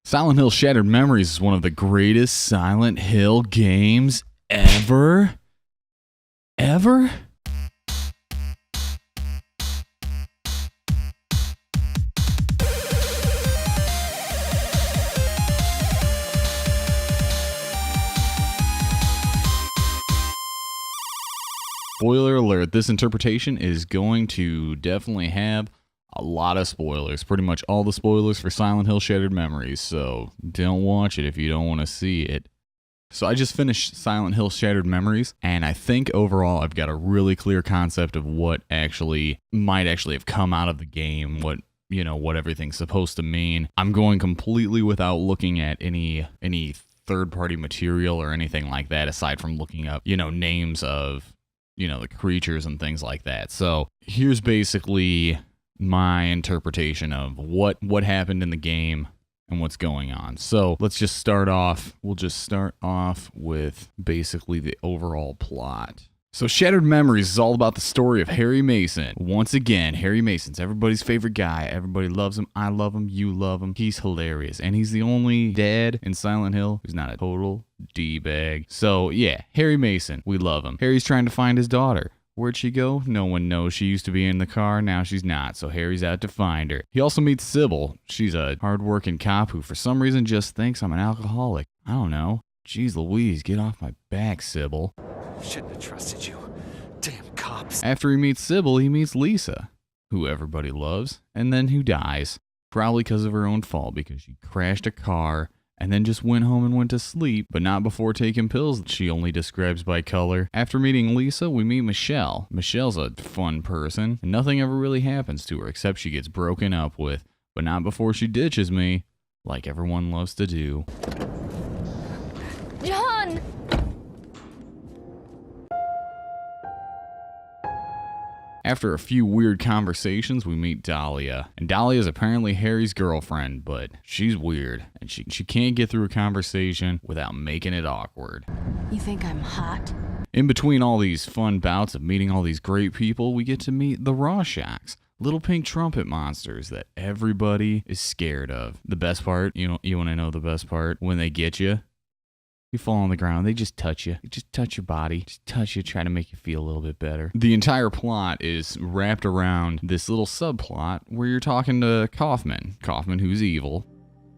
Silent Hill Shattered Memories is one of the greatest Silent Hill games ever. Ever? Spoiler alert, this interpretation is going to definitely have a lot of spoilers. Pretty much all the spoilers for Silent Hill Shattered Memories, so don't watch it if you don't want to see it. So I just finished Silent Hill Shattered Memories, and I think overall I've got a really clear concept of what might actually have come out of the game, what everything's supposed to mean. I'm going completely without looking at any third-party material or anything like that, aside from looking up, names of, the creatures and things like that. So here's basically my interpretation of what happened in the game and what's going on. So let's just start off. We'll just start off with basically the overall plot. So Shattered Memories is all about the story of Harry Mason. Once again, Harry Mason's everybody's favorite guy. Everybody loves him. I love him. You love him. He's hilarious. And he's the only dad in Silent Hill who's not a total D-bag. So yeah, Harry Mason. We love him. Harry's trying to find his daughter. Where'd she go? No one knows. She used to be in the car, now she's not, so Harry's out to find her. He also meets Sybil. She's a hard-working cop who for some reason just thinks I'm an alcoholic. I don't know. Jeez Louise, get off my back, Sybil. Shouldn't have trusted you. Damn cops. After he meets Sybil, he meets Lisa, who everybody loves, and then who dies. Probably because of her own fault, because she crashed a car and then just went home and went to sleep, but not before taking pills that she only describes by color. After meeting Lisa, we meet Michelle. Michelle's a fun person, and nothing ever really happens to her except she gets broken up with, but not before she ditches me, like everyone loves to do. John! After a few weird conversations, we meet Dahlia. And Dahlia is apparently Harry's girlfriend, but she's weird. And she can't get through a conversation without making it awkward. You think I'm hot? In between all these fun bouts of meeting all these great people, we get to meet the Rorschachs. Little pink trumpet monsters that everybody is scared of. The best part, you want to know the best part? When they get you, you fall on the ground, they just touch you. They just touch your body. Just touch you, try to make you feel a little bit better. The entire plot is wrapped around this little subplot where you're talking to Kaufman. Kaufman, who's evil.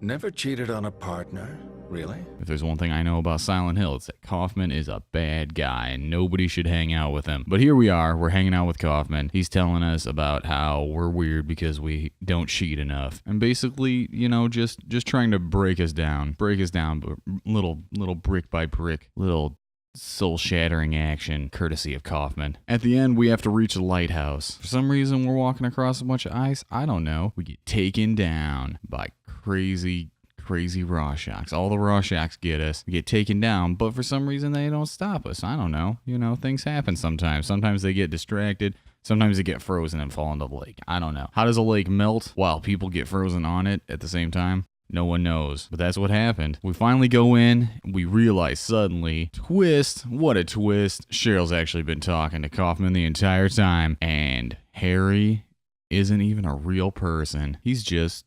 Never cheated on a partner? Really? If there's one thing I know about Silent Hill, it's that Kaufman is a bad guy and nobody should hang out with him. But here we are, we're hanging out with Kaufman. He's telling us about how we're weird because we don't cheat enough. And basically, just trying to break us down, but little brick by brick, little soul-shattering action, courtesy of Kaufman. At the end, we have to reach a lighthouse. For some reason, we're walking across a bunch of ice. I don't know. We get taken down by crazy Rorschachs. All the Rorschachs get us. We get taken down, but for some reason they don't stop us. I don't know. Things happen sometimes. Sometimes they get distracted. Sometimes they get frozen and fall into the lake. I don't know. How does a lake melt while people get frozen on it at the same time? No one knows, but that's what happened. We finally go in. We realize suddenly, twist, what a twist. Cheryl's actually been talking to Kaufman the entire time, and Harry isn't even a real person. He's just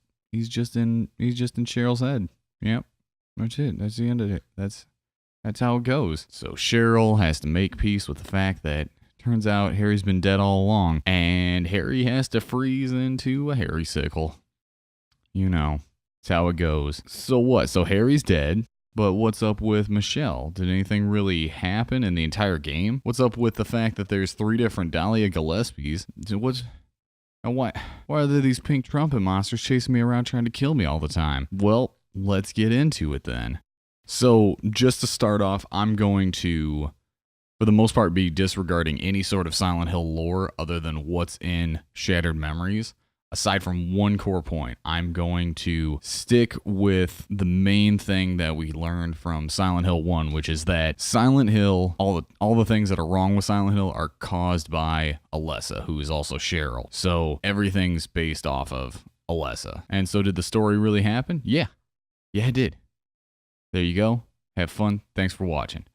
in Cheryl's head. Yep. That's it. That's the end of it. That's how it goes. So Cheryl has to make peace with the fact that turns out Harry's been dead all along, and Harry has to freeze into a Harry-sicle. That's how it goes. So what? So Harry's dead, but what's up with Michelle? Did anything really happen in the entire game? What's up with the fact that there's 3 different Dahlia Gillespies? Why are there these pink trumpet monsters chasing me around trying to kill me all the time? Well, let's get into it then. So, just to start off, I'm going to, for the most part, be disregarding any sort of Silent Hill lore other than what's in Shattered Memories. Aside from one core point, I'm going to stick with the main thing that we learned from Silent Hill 1, which is that Silent Hill, all the things that are wrong with Silent Hill are caused by Alessa, who is also Cheryl. So everything's based off of Alessa. And so did the story really happen? Yeah. Yeah, it did. There you go. Have fun. Thanks for watching.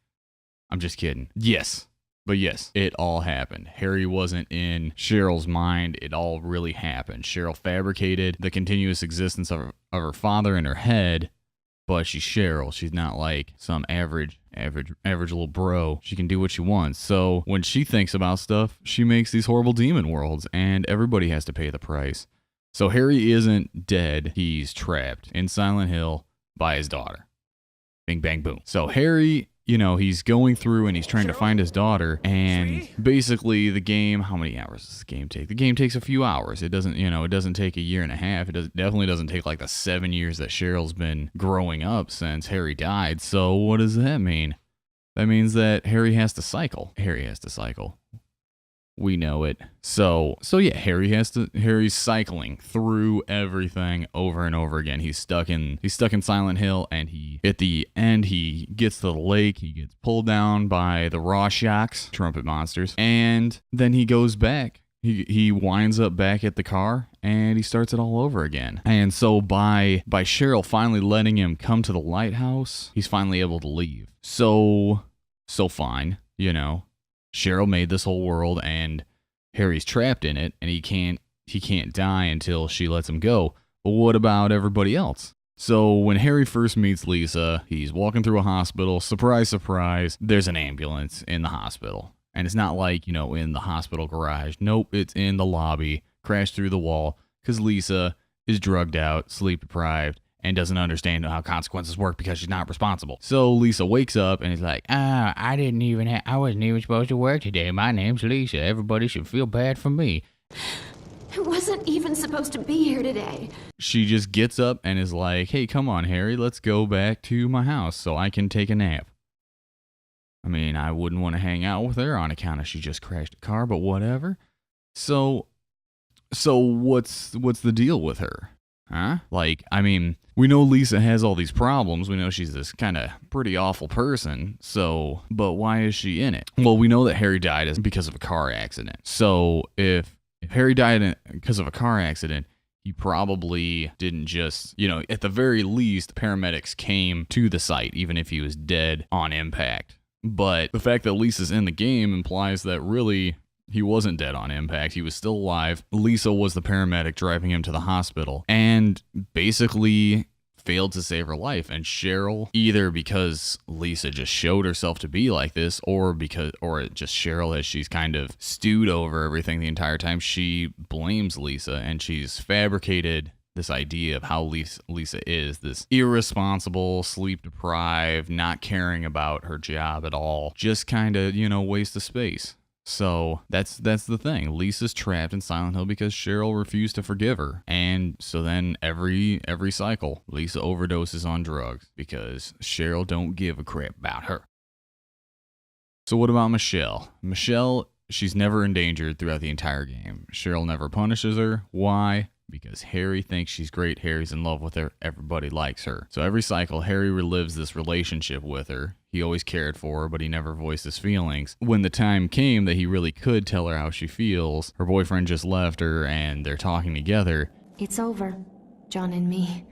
I'm just kidding. Yes. But yes, it all happened. Harry wasn't in Cheryl's mind. It all really happened. Cheryl fabricated the continuous existence of her father in her head, but she's Cheryl. She's not like some average little bro. She can do what she wants. So when she thinks about stuff, she makes these horrible demon worlds, and everybody has to pay the price. So Harry isn't dead. He's trapped in Silent Hill by his daughter. Bing, bang, boom. So Harry, he's going through and he's trying to find his daughter. And basically the game, how many hours does the game take? The game takes a few hours. It doesn't, it doesn't take a year and a half. Definitely doesn't take like the 7 years that Cheryl's been growing up since Harry died. So what does that mean? That means that Harry has to cycle. We know it. So yeah, Harry's cycling through everything over and over again. He's stuck in Silent Hill, and at the end he gets to the lake, he gets pulled down by the Rorschachs, trumpet monsters, and then he goes back. He winds up back at the car, and he starts it all over again. And so by Cheryl finally letting him come to the lighthouse, he's finally able to leave. So fine, Cheryl made this whole world, and Harry's trapped in it, and he can't die until she lets him go. But what about everybody else? So when Harry first meets Lisa, he's walking through a hospital. Surprise, surprise, there's an ambulance in the hospital. And it's not like, in the hospital garage. Nope, it's in the lobby, crashed through the wall, because Lisa is drugged out, sleep deprived, and doesn't understand how consequences work because she's not responsible. So Lisa wakes up and is like, I wasn't even supposed to work today. My name's Lisa. Everybody should feel bad for me. I wasn't even supposed to be here today. She just gets up and is like, hey, come on, Harry, let's go back to my house so I can take a nap. I mean, I wouldn't want to hang out with her on account of she just crashed a car, but whatever. So what's the deal with her? Huh? We know Lisa has all these problems. We know she's this kind of pretty awful person. But why is she in it? Well, we know that Harry died because of a car accident. So if Harry died because of a car accident, he probably didn't just, at the very least, paramedics came to the site, even if he was dead on impact. But the fact that Lisa's in the game implies that really he wasn't dead on impact. He was still alive. Lisa was the paramedic driving him to the hospital and basically failed to save her life. And Cheryl, either because Lisa just showed herself to be like this, or just Cheryl, as she's kind of stewed over everything the entire time, she blames Lisa, and she's fabricated this idea of how Lisa is, this irresponsible, sleep-deprived, not caring about her job at all, just kind of, waste of space. So that's the thing. Lisa's trapped in Silent Hill because Cheryl refused to forgive her. And so then every cycle, Lisa overdoses on drugs because Cheryl don't give a crap about her. So what about Michelle? Michelle, she's never endangered throughout the entire game. Cheryl never punishes her. Why? Because Harry thinks she's great. Harry's in love with her. Everybody likes her. So every cycle, Harry relives this relationship with her. He always cared for her, but he never voiced his feelings. When the time came that he really could tell her how she feels, her boyfriend just left her and they're talking together. It's over, John and me.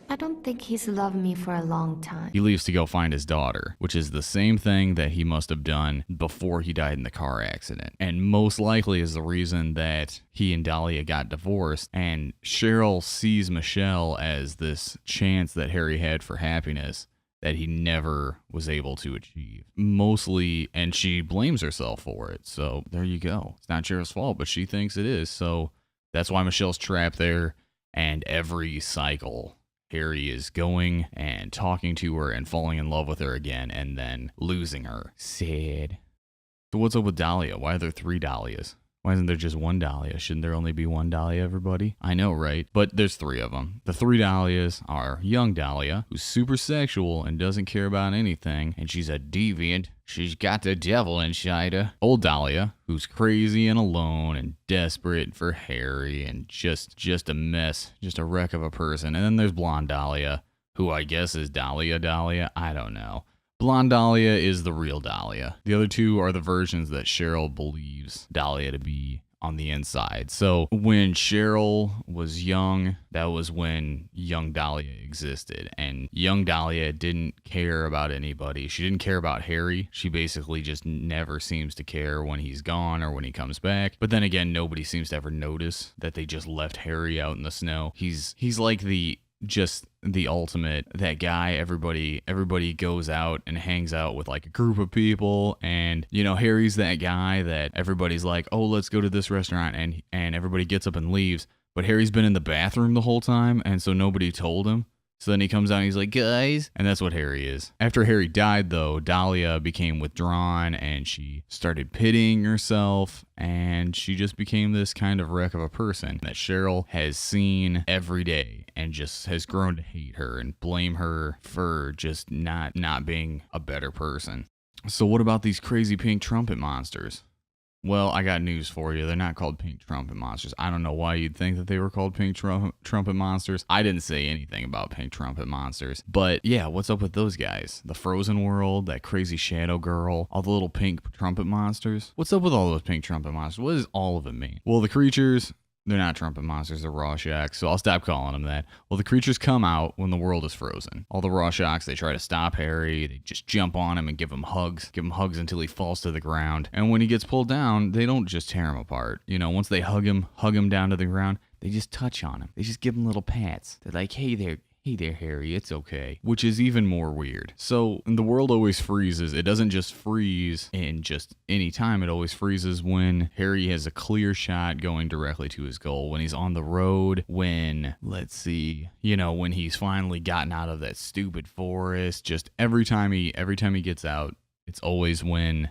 I don't think he's loved me for a long time. He leaves to go find his daughter, which is the same thing that he must have done before he died in the car accident. And most likely is the reason that he and Dahlia got divorced. And Cheryl sees Michelle as this chance that Harry had for happiness that he never was able to achieve. Mostly, and she blames herself for it. So there you go. It's not Cheryl's fault, but she thinks it is. So that's why Michelle's trapped there. And every cycle, Harry is going and talking to her and falling in love with her again and then losing her. Sad. So what's up with Dahlia? Why are there 3 Dahlias? Why isn't there just one Dahlia? Shouldn't there only be one Dahlia, everybody? I know, right? But there's 3 of them. The 3 Dahlias are young Dahlia, who's super sexual and doesn't care about anything, and she's a deviant. She's got the devil inside her. Old Dahlia, who's crazy and alone and desperate for Harry and just a mess, just a wreck of a person. And then there's Blonde Dahlia, who I guess is Dahlia. I don't know. Blonde Dahlia is the real Dahlia. The other 2 are the versions that Cheryl believes Dahlia to be on the inside. So when Cheryl was young, that was when young Dahlia existed. And young Dahlia didn't care about anybody. She didn't care about Harry. She basically just never seems to care when he's gone or when he comes back. But then again, nobody seems to ever notice that they just left Harry out in the snow. He's like the ultimate, that guy everybody goes out and hangs out with, like a group of people, and you know, Harry's that guy that everybody's like, oh, let's go to this restaurant, and everybody gets up and leaves, but Harry's been in the bathroom the whole time, and so nobody told him. So then he comes out and he's like, guys, and that's what Harry is. After Harry died, though, Dahlia became withdrawn and she started pitying herself, and she just became this kind of wreck of a person that Cheryl has seen every day and just has grown to hate her and blame her for just not being a better person. So what about these crazy pink trumpet monsters? Well, I got news for you. They're not called pink trumpet monsters. I don't know why you'd think that they were called pink trumpet monsters. I didn't say anything about pink trumpet monsters. But yeah, what's up with those guys? The Frozen World, that crazy shadow girl, all the little pink trumpet monsters. What's up with all those pink trumpet monsters? What does all of it mean? Well, the creatures, they're not trumpet monsters, they're Rorschachs, so I'll stop calling them that. Well, the creatures come out when the world is frozen. All the Rorschachs, they try to stop Harry, they just jump on him and give him hugs until he falls to the ground. And when he gets pulled down, they don't just tear him apart. You know, once they hug him down to the ground, they just touch on him. They just give him little pats. They're like, hey there, Harry, it's okay. Which is even more weird. So the world always freezes. It doesn't just freeze in just any time. It always freezes when Harry has a clear shot going directly to his goal. When he's on the road, when, let's see, you know, when he's finally gotten out of that stupid forest. Just every time he gets out, it's always when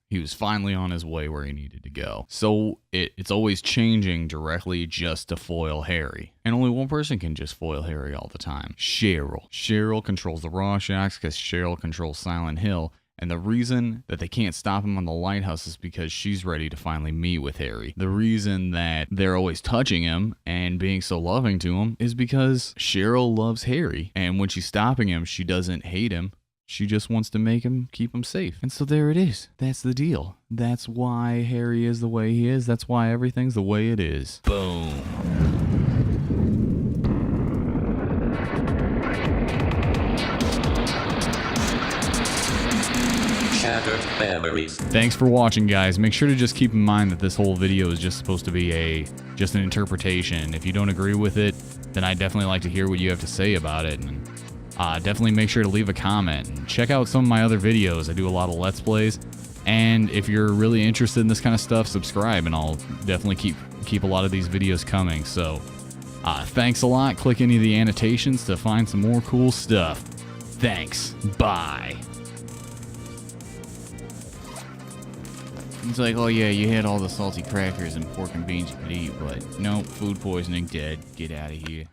he was finally on his way where he needed to go. So it's always changing directly just to foil Harry. And only one person can just foil Harry all the time. Cheryl. Cheryl controls the Rorschachs because Cheryl controls Silent Hill. And the reason that they can't stop him on the lighthouse is because she's ready to finally meet with Harry. The reason that they're always touching him and being so loving to him is because Cheryl loves Harry. And when she's stopping him, she doesn't hate him. She just wants to keep him safe. And so there it is. That's the deal. That's why Harry is the way he is. That's why everything's the way it is. Boom. Shattered memories. Thanks for watching, guys. Make sure to just keep in mind that this whole video is just supposed to be just an interpretation. If you don't agree with it, then I'd definitely like to hear what you have to say about it. And definitely make sure to leave a comment and check out some of my other videos. I do a lot of Let's Plays, and if you're really interested in this kind of stuff, subscribe, and I'll definitely keep a lot of these videos coming. So thanks a lot. Click any of the annotations to find some more cool stuff. Thanks. Bye. It's like, oh yeah, you had all the salty crackers and pork and beans you could eat, but no, food poisoning, dead. Get out of here.